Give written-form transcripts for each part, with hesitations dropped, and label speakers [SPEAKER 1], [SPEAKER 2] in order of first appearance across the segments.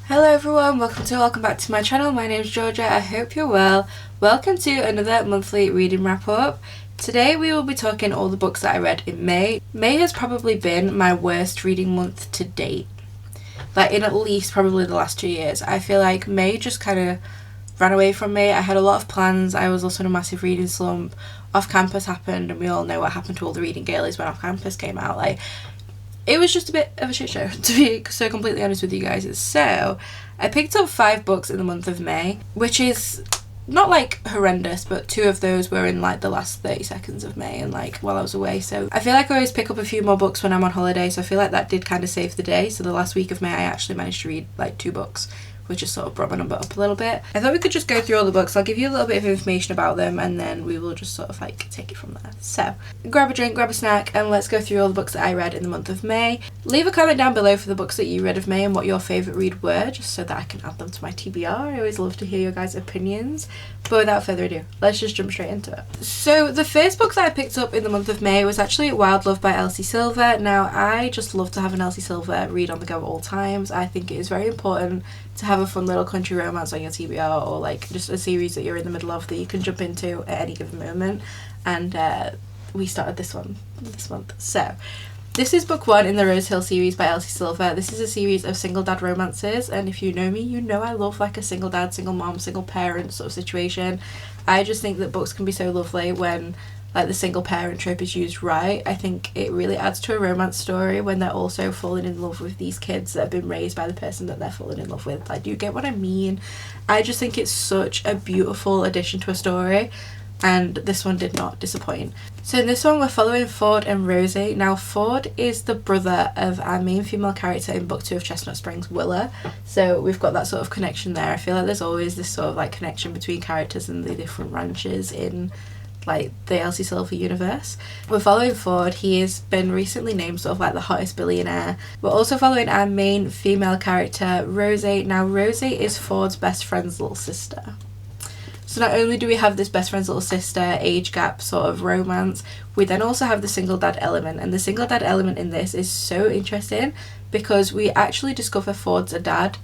[SPEAKER 1] Hello everyone, welcome back to my channel. My name is Georgia. I hope you're well. Welcome to another monthly reading wrap up. Today we will be talking all the books that I read in May. May has probably been my worst reading month to date. Like in at least probably the last 2 years. I feel like May just kind of ran away from me. I had a lot of plans. I was also in a massive reading slump. Off campus happened and we all know what happened to all the reading girlies when off campus came out. Like, it was just a bit of a shit show, to be so completely honest with you guys. So I picked up 5 books in the month of May, which is not like horrendous, but 2 of those were in like the last 30 seconds of May and like while I was away. So I feel like I always pick up a few more books when I'm on holiday, so I feel like that did kind of save the day. So the last week of May I actually managed to read like 2 books, which just sort of brought my number up a little bit. I thought we could just go through all the books. I'll give you a little bit of information about them and then we will just sort of like take it from there. So grab a drink, grab a snack, and let's go through all the books that I read in the month of May. Leave a comment down below for the books that you read of May and what your favourite read were, just so that I can add them to my TBR. I always love to hear your guys' opinions. But without further ado, let's just jump straight into it. So the first book that I picked up in the month of May was actually Wild Love by Elsie Silver. Now I just love to have an Elsie Silver read on the go at all times. I think it is very important to have a fun little country romance on your TBR, or like just a series that you're in the middle of that you can jump into at any given moment. And we started this one this month. So this is book 1 in the Rose Hill series by Elsie Silver. This is a series of single dad romances, and if you know me, you know I love like a single dad, single mom, single parent sort of situation. I just think that books can be so lovely when like the single parent trope is used right. I think it really adds to a romance story when they're also falling in love with these kids that have been raised by the person that they're falling in love with. Like, do you get what I mean? I just think it's such a beautiful addition to a story, and this one did not disappoint. So in this one we're following Ford and Rosie. Now Ford is the brother of our main female character in book 2 of Chestnut Springs, Willa. So we've got that sort of connection there. I feel like there's always this sort of like connection between characters and the different ranches in like the Elsie Silver universe. We're following Ford. He has been recently named sort of like the hottest billionaire. We're also following our main female character, Rosie. Now Rosie is Ford's best friend's little sister. So not only do we have this best friend's little sister age gap sort of romance, we then also have the single dad element, and the single dad element in this is so interesting because we actually discover Ford's a dad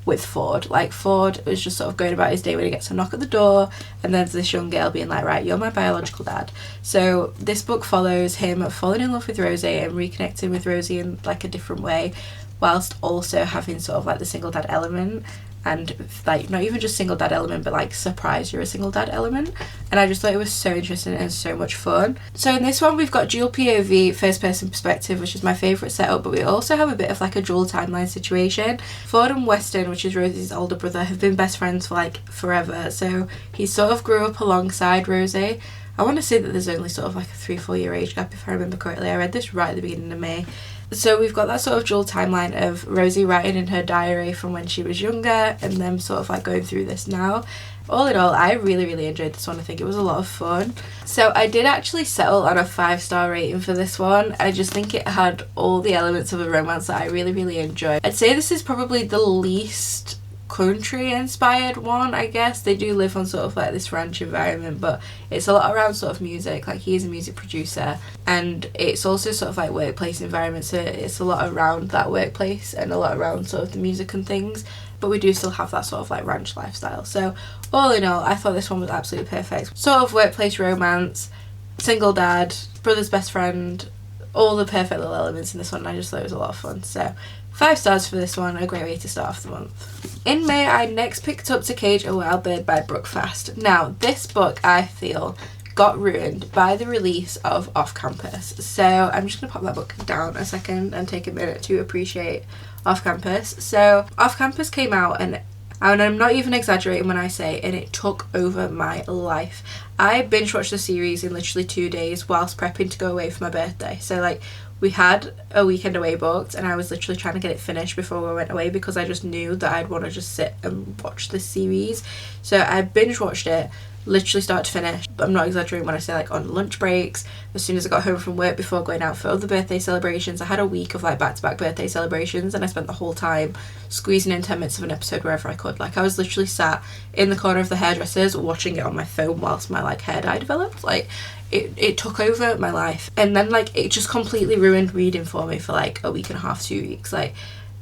[SPEAKER 1] with Ford. Like, Ford was just sort of going about his day when he gets a knock at the door, and then there's this young girl being like, right, you're my biological dad. So this book follows him falling in love with Rosie and reconnecting with Rosie in like a different way, whilst also having sort of like the single dad element, and like not even just single dad element but like surprise you're a single dad element. And I just thought it was so interesting and so much fun. So in this one we've got dual POV, first person perspective, which is my favourite setup, but we also have a bit of like a dual timeline situation. Ford and Weston, which is Rosie's older brother, have been best friends for like forever, so he sort of grew up alongside Rosie. I want to say that there's only sort of like a 3-4 year age gap if I remember correctly. I read this right at the beginning of May. So we've got that sort of dual timeline of Rosie writing in her diary from when she was younger and them sort of like going through this now. All in all, I really enjoyed this one. I think it was a lot of fun. So I did actually settle on a 5-star rating for this one. I just think it had all the elements of a romance that I really enjoyed. I'd say this is probably the least country inspired one, I guess. They do live on sort of like this ranch environment, but it's a lot around sort of music. Like, he is a music producer, and it's also sort of like workplace environment, so it's a lot around that workplace and a lot around sort of the music and things, but we do still have that sort of like ranch lifestyle. So all in all, I thought this one was absolutely perfect. Sort of workplace romance, single dad, brother's best friend, all the perfect little elements in this one. I just thought it was a lot of fun. So 5 stars for this one, a great way to start off the month. In May, I next picked up To Cage a Wild Bird by Brooke Fast. Now, this book, I feel, got ruined by the release of Off Campus. So I'm just going to pop that book down a second and take a minute to appreciate Off Campus. So Off Campus came out, and I'm not even exaggerating when I say, and it took over my life. I binge watched the series in literally 2 days whilst prepping to go away for my birthday. So like, we had a weekend away booked and I was literally trying to get it finished before we went away because I just knew that I'd want to just sit and watch this series. So I binge watched it literally start to finish. I'm not exaggerating when I say like on lunch breaks, as soon as I got home from work, before going out for other birthday celebrations. I had a week of like back-to-back birthday celebrations and I spent the whole time squeezing in 10 minutes of an episode wherever I could. Like, I was literally sat in the corner of the hairdressers watching it on my phone whilst my like hair dye developed. Like, it took over my life, and then like it just completely ruined reading for me for like a week and a half, 2 weeks. Like,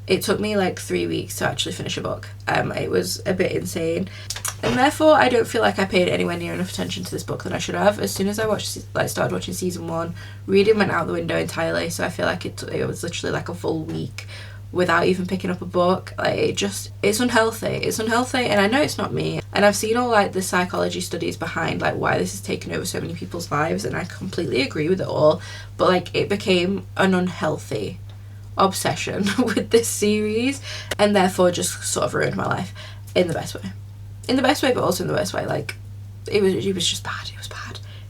[SPEAKER 1] it took me like 3 weeks to actually finish a book. It was a bit insane, and therefore I don't feel like I paid anywhere near enough attention to this book than I should have. As soon as I started watching season 1, reading went out the window entirely, so I feel like it was literally like a full week without even picking up a book. Like, it's unhealthy, and I know it's not me, and I've seen all like the psychology studies behind like why this has taken over so many people's lives, and I completely agree with it all, but like it became an unhealthy obsession with this series, and therefore just sort of ruined my life in the best way, but also in the worst way. Like it was just bad.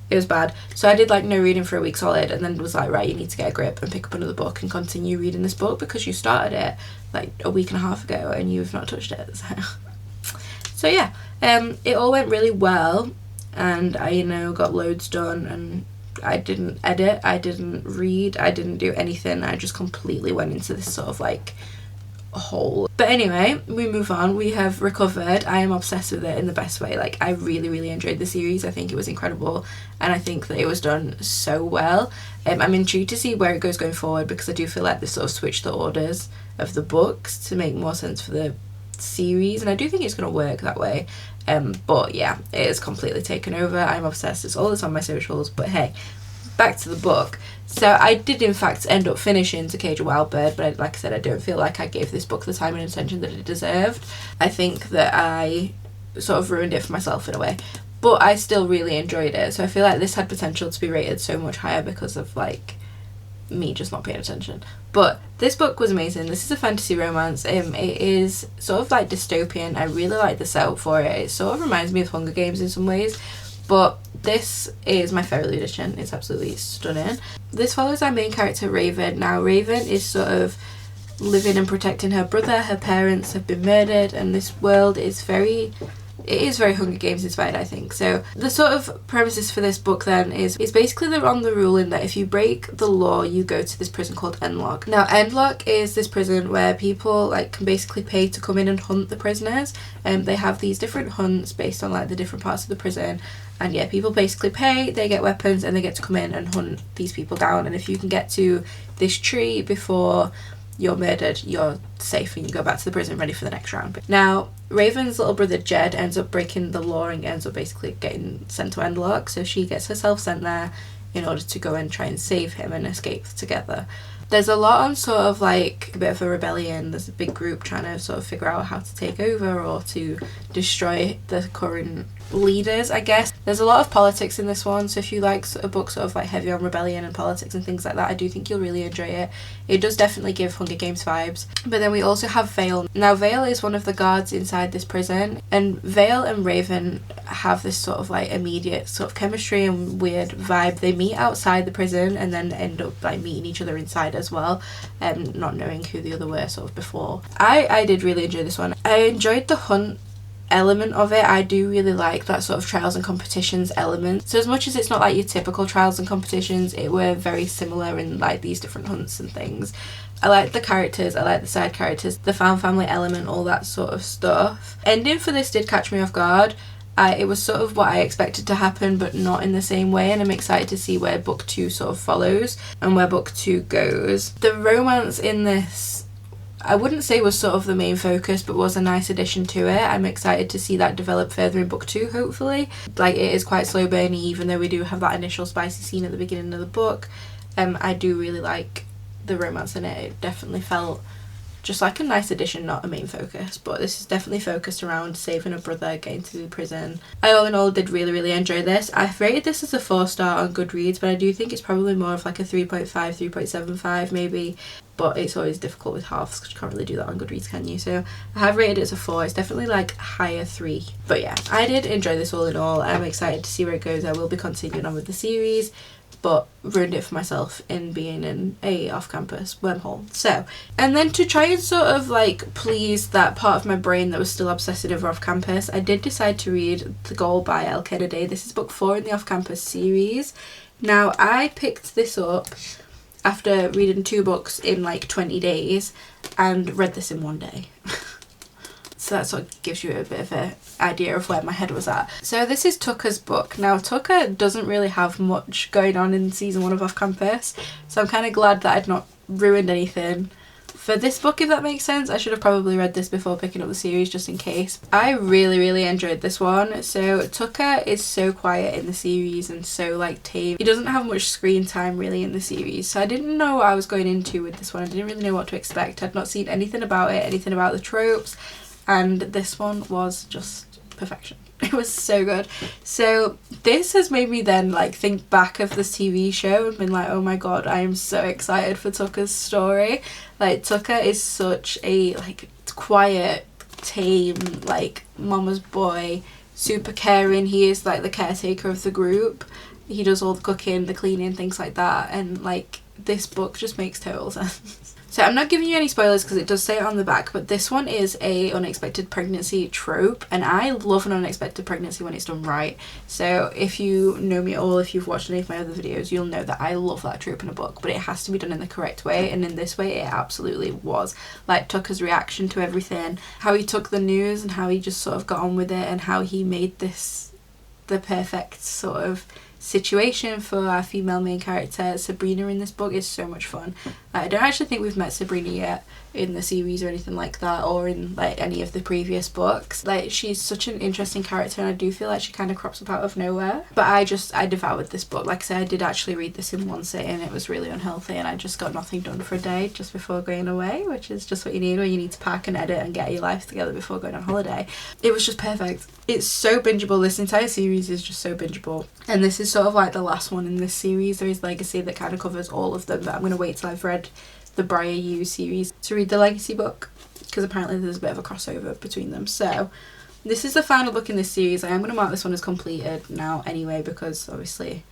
[SPEAKER 1] It was bad. So I did like no reading for a week solid, and then was like, right, you need to get a grip and pick up another book and continue reading this book, because you started it like a week and a half ago and you've not touched it. So yeah, it all went really well, and I got loads done, and I didn't edit, I didn't read, I didn't do anything. I just completely went into this sort of like hole. But anyway, we move on. We have recovered. I am obsessed with it in the best way. Like I really enjoyed the series. I think it was incredible, and I think that it was done so well. I'm intrigued to see where it goes going forward, because I do feel like they sort of switched the orders of the books to make more sense for the series, and I do think it's going to work that way. But yeah, it is completely taken over. I'm obsessed. It's all that's on my socials. But hey, back to the book. So I did in fact end up finishing To Cage a Wild Bird, but like I said, I don't feel like I gave this book the time and attention that it deserved. I think that I sort of ruined it for myself in a way, but I still really enjoyed it. So I feel like this had potential to be rated so much higher because of like me just not paying attention. But this book was amazing. This is a fantasy romance. It is sort of like dystopian. I really like the setup for it. It sort of reminds me of Hunger Games in some ways, but this is my favourite edition. It's absolutely stunning. This follows our main character Raven. Now Raven is sort of living and protecting her brother. Her parents have been murdered, and this world is very Hunger Games inspired, I think. So the sort of premises for this book then is basically they're on the ruling that if you break the law, you go to this prison called Endlock. Now Endlock is this prison where people like can basically pay to come in and hunt the prisoners, and they have these different hunts based on like the different parts of the prison. And yeah, people basically pay, they get weapons, and they get to come in and hunt these people down. And if you can get to this tree before you're murdered, you're safe and you go back to the prison ready for the next round. Now Raven's little brother Jed ends up breaking the law and ends up basically getting sent to Endlock, so she gets herself sent there in order to go and try and save him and escape together. There's a lot on sort of like a bit of a rebellion. There's a big group trying to sort of figure out how to take over or to destroy the current leaders, I guess. There's a lot of politics in this one, so if you like a book sort of like heavy on rebellion and politics and things like that, I do think you'll really enjoy it. It does definitely give Hunger Games vibes. But then we also have Vale. Now Vale is one of the guards inside this prison, and Vale and Raven have this sort of like immediate sort of chemistry and weird vibe. They meet outside the prison and then end up like meeting each other inside as well, not knowing who the other were sort of before. I did really enjoy this one. I enjoyed the hunt element of it. I do really like that sort of trials and competitions element. So as much as it's not like your typical trials and competitions, it were very similar in like these different hunts and things. I like the characters, I like the side characters, the found family element, all that sort of stuff. Ending for this did catch me off guard. It was sort of what I expected to happen, but not in the same way, and I'm excited to see where book 2 sort of follows and where book 2 goes. The romance in this, I wouldn't say was sort of the main focus, but was a nice addition to it. I'm excited to see that develop further in book 2, hopefully. Like, it is quite slow burny, even though we do have that initial spicy scene at the beginning of the book. I do really like the romance in it. It definitely felt just like a nice addition, not a main focus, but this is definitely focused around saving a brother, getting to the prison. I all in all did really enjoy this. I've rated this as a 4-star on Goodreads, but I do think it's probably more of like a 3.5, 3.75 maybe, but it's always difficult with halves because you can't really do that on Goodreads, can you? So I have rated it as a 4. It's definitely like higher 3, but yeah, I did enjoy this all in all. I'm excited to see where it goes. I will be continuing on with the series, but ruined it for myself in being in a off-campus wormhole. So, and then to try and sort of like please that part of my brain that was still obsessed over off-campus, I did decide to read The Goal by El Kennedy. This is book 4 in the off-campus series. Now, I picked this up after reading 2 books in like 20 days and read this in 1 day. So that sort of gives you a bit of an idea of where my head was at. So this is Tucker's book. Now Tucker doesn't really have much going on in season 1 of Off Campus, so I'm kind of glad that I'd not ruined anything for this book, if that makes sense. I should have probably read this before picking up the series just in case. I really enjoyed this one. So Tucker is so quiet in the series and so like tame. He doesn't have much screen time really in the series, so I didn't know what I was going into with this one. I didn't really know what to expect. I'd not seen anything about it, anything about the tropes, and this one was just perfection. It was so good. So this has made me then like think back of this TV show and been like, oh my god, I am so excited for Tucker's story. Like Tucker is such a like quiet, tame, like mama's boy, super caring. He is like the caretaker of the group. He does all the cooking, the cleaning, things like that, and like this book just makes total sense. So I'm not giving you any spoilers because it does say it on the back, but this one is a unexpected pregnancy trope, and I love an unexpected pregnancy when it's done right. So if you know me at all, if you've watched any of my other videos, you'll know that I love that trope in a book, but it has to be done in the correct way, and in this way it absolutely was. Like Tucker's reaction to everything, how he took the news and how he just sort of got on with it, and how he made this the perfect sort of situation for our female main character Sabrina in this book is so much fun. I don't actually think we've met Sabrina yet in the series or anything like that, or in like any of the previous books. Like she's such an interesting character, and I do feel like she kind of crops up out of nowhere, but I devoured this book. Like I said, I did actually read this in one sitting. It was really unhealthy and I just got nothing done for a day just before going away, which is just what you need when you need to pack and edit and get your life together before going on holiday. It was just perfect. It's so bingeable. This entire series is just so bingeable, and this is sort of like the last one in this series. There is Legacy that kind of covers all of them, but I'm going to wait till I've read the Briar U series to read the Legacy book, because apparently there's a bit of a crossover between them. So this is the final book in this series. I am going to mark this one as completed now anyway, because obviously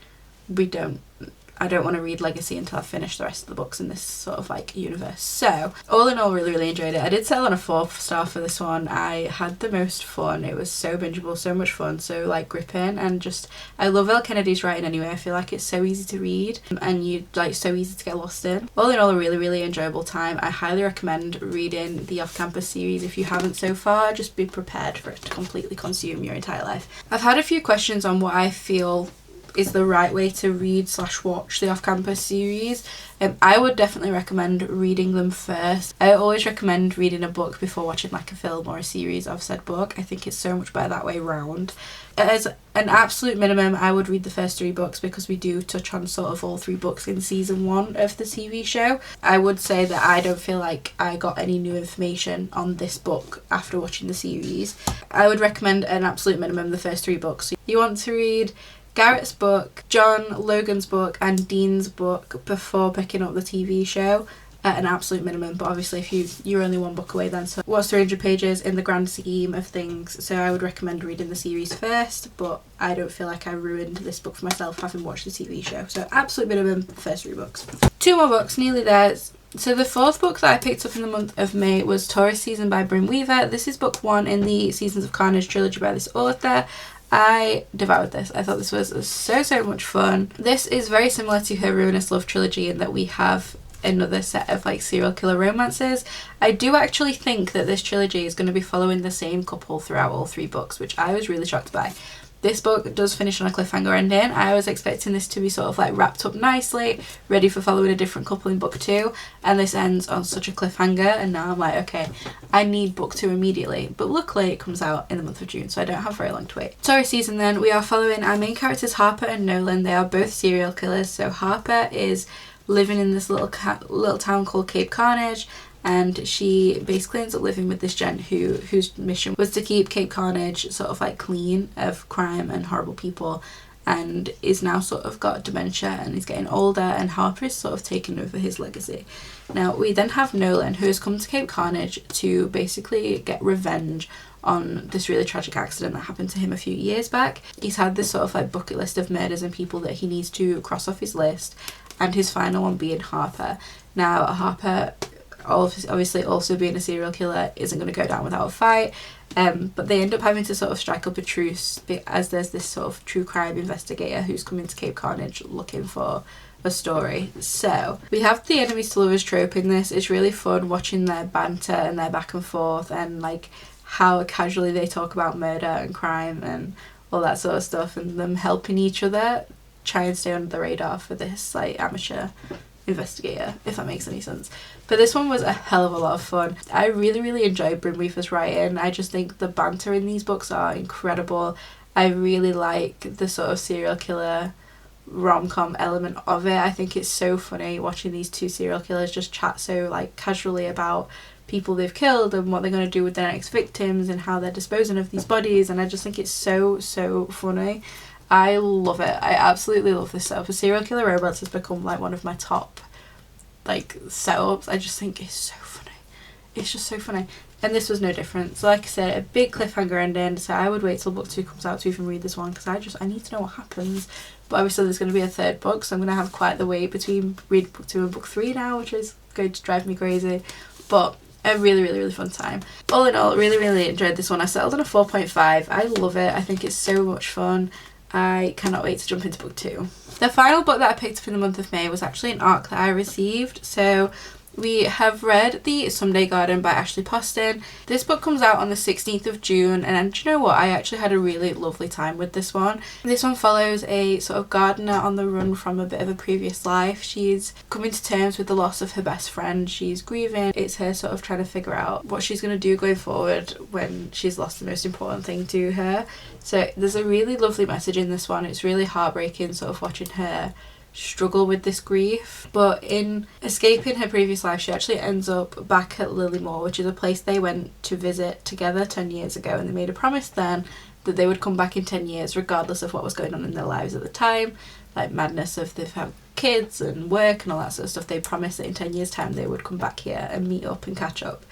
[SPEAKER 1] I don't want to read Legacy until I've finished the rest of the books in this sort of like universe. So all in all, really enjoyed it. I did settle on a 4-star for this one. I had the most fun. It was so bingeable, so much fun, so like gripping, and just I love Elle Kennedy's writing anyway. I feel like it's so easy to read and you like so easy to get lost in. All in all, a really enjoyable time. I highly recommend reading the Off-Campus series if you haven't so far. Just be prepared for it to completely consume your entire life. I've had a few questions on what I feel is the right way to read / watch the Off-Campus series. I would definitely recommend reading them first. I always recommend reading a book before watching like a film or a series of said book. I think it's so much better that way round. As an absolute minimum, I would read the first 3 books, because we do touch on sort of all 3 books in season 1 of the TV show. I would say that I don't feel like I got any new information on this book after watching the series. I would recommend an absolute minimum the first 3 books. You want to read Garrett's book, John Logan's book, and Dean's book before picking up the TV show at an absolute minimum. But obviously if you're only 1 book away then, so what's 300 pages in the grand scheme of things? So I would recommend reading the series first, but I don't feel like I ruined this book for myself having watched the TV show. So absolute minimum, first 3 books. 2 more books, nearly there. So the 4th book that I picked up in the month of May was Taurus Season by Bryn Weaver. This is book 1 in the Seasons of Carnage trilogy by this author. I devoured this. I thought this was so much fun. This is very similar to her Ruinous Love trilogy in that we have another set of like serial killer romances. I do actually think that this trilogy is going to be following the same couple throughout all 3 books, which I was really shocked by. This book does finish on a cliffhanger ending. I was expecting this to be sort of like wrapped up nicely, ready for following a different couple in book 2, and this ends on such a cliffhanger, and now I'm like, okay, I need book 2 immediately. But luckily it comes out in the month of June, so I don't have very long to wait. Taurus season then, we are following our main characters Harper and Nolan. They are both serial killers. So Harper is living in this little town called Cape Carnage, and she basically ends up living with this gent whose mission was to keep Cape Carnage sort of like clean of crime and horrible people, and is now sort of got dementia and is getting older, and Harper is sort of taking over his legacy. Now we then have Nolan, who has come to Cape Carnage to basically get revenge on this really tragic accident that happened to him a few years back. He's had this sort of like bucket list of murders and people that he needs to cross off his list, and his final one being Harper. Now Harper, obviously also being a serial killer, isn't going to go down without a fight, but they end up having to sort of strike up a truce, as there's this sort of true crime investigator who's coming to Cape Carnage looking for a story. So we have the enemies to lovers trope in this. It's really fun watching their banter and their back and forth, and like how casually they talk about murder and crime and all that sort of stuff, and them helping each other try and stay under the radar for this like amateur investigator, if that makes any sense. But this one was a hell of a lot of fun. I really enjoyed Bryn Weaver's writing. I just think the banter in these books are incredible. I really like the sort of serial killer rom-com element of it. I think it's so funny watching these two serial killers just chat so like casually about people they've killed and what they're going to do with their next victims and how they're disposing of these bodies, and I just think it's so funny. I love it. I absolutely love this stuff. A serial killer romance has become like one of my top like setups. I just think it's so funny. It's just so funny. And this was no different. So like I said, a big cliffhanger ending, so I would wait till book 2 comes out to even read this one, because I need to know what happens. But obviously there's going to be a third book, so I'm going to have quite the wait between reading book 2 and book 3 now, which is going to drive me crazy. But a really fun time. All in all, really enjoyed this one. I settled on a 4.5. I love it. I think it's so much fun. I cannot wait to jump into book 2. The final book that I picked up in the month of May was actually an ARC that I received. So we have read The Someday Garden by Ashley Poston. This book comes out on the 16th of June, and do you know what? I actually had a really lovely time with this one. This one follows a sort of gardener on the run from a bit of a previous life. She's coming to terms with the loss of her best friend. She's grieving. It's her sort of trying to figure out what she's going to do going forward when she's lost the most important thing to her. So there's a really lovely message in this one. It's really heartbreaking sort of watching her struggle with this grief, but in escaping her previous life she actually ends up back at Lilymore, which is a place they went to visit together 10 years ago, and they made a promise then that they would come back in 10 years regardless of what was going on in their lives at the time, like madness of they've had kids and work and all that sort of stuff. They promised that in 10 years time they would come back here and meet up and catch up.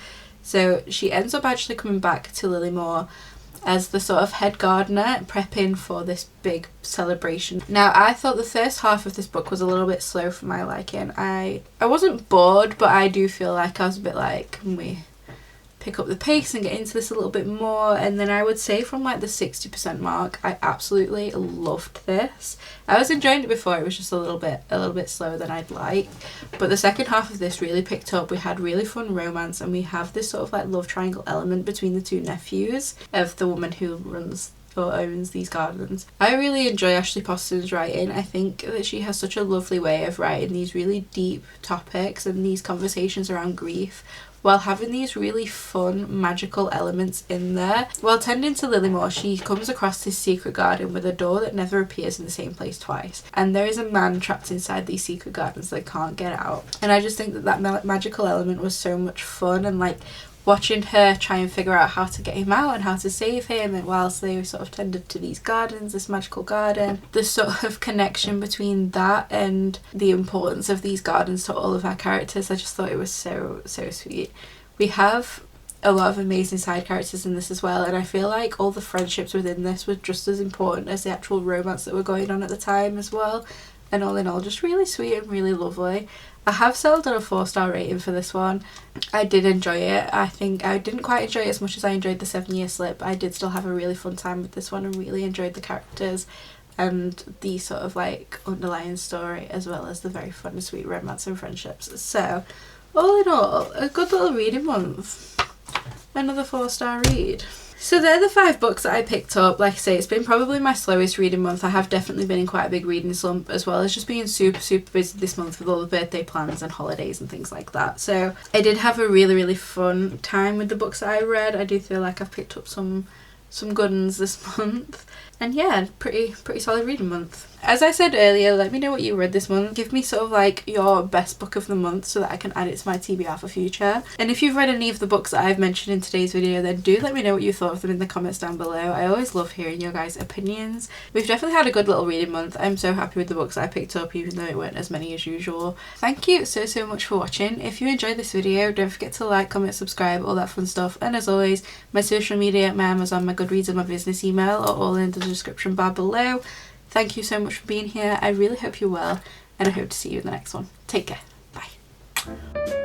[SPEAKER 1] So she ends up actually coming back to Lilymore as the sort of head gardener, prepping for this big celebration. Now I thought the first half of this book was a little bit slow for my liking. I wasn't bored, but I do feel like I was a bit like, can we pick up the pace and get into this a little bit more? And then I would say from like the 60% mark, I absolutely loved this. I was enjoying it before, it was just a little bit slower than I'd like, but the second half of this really picked up. We had really fun romance, and we have this sort of like love triangle element between the two nephews of the woman who runs or owns these gardens. I really enjoy Ashley Poston's writing. I think that she has such a lovely way of writing these really deep topics and these conversations around grief, while having these really fun magical elements in there. While tending to Lilymore, she comes across this secret garden with a door that never appears in the same place twice, and there is a man trapped inside these secret gardens that can't get out. And I just think that magical element was so much fun, and like watching her try and figure out how to get him out and how to save him, and whilst they sort of tended to these gardens, this magical garden, the sort of connection between that and the importance of these gardens to all of our characters, I just thought it was so sweet. We have a lot of amazing side characters in this as well, and I feel like all the friendships within this were just as important as the actual romance that were going on at the time as well. And all in all, just really sweet and really lovely. I have settled on a 4-star rating for this one. I did enjoy it. I think I didn't quite enjoy it as much as I enjoyed the 7-Year Slip. I did still have a really fun time with this one and really enjoyed the characters and the sort of like underlying story, as well as the very fun and sweet romance and friendships. So all in all, a good little reading month. Another 4-star read. So they're the 5 books that I picked up. Like I say, it's been probably my slowest reading month. I have definitely been in quite a big reading slump, as well as just being super busy this month with all the birthday plans and holidays and things like that. So I did have a really fun time with the books that I read. I do feel like I've picked up some good ones this month. And yeah, pretty solid reading month. As I said earlier, let me know what you read this month. Give me sort of like your best book of the month so that I can add it to my TBR for future. And if you've read any of the books that I've mentioned in today's video, then do let me know what you thought of them in the comments down below. I always love hearing your guys' opinions. We've definitely had a good little reading month. I'm so happy with the books that I picked up, even though it weren't as many as usual. Thank you so much for watching. If you enjoyed this video, don't forget to like, comment, subscribe, all that fun stuff. And as always, my social media, my Amazon, my Goodreads and my business email are all in the description bar below. Thank you so much for being here. I really hope you're well, and I hope to see you in the next one. Take care. Bye.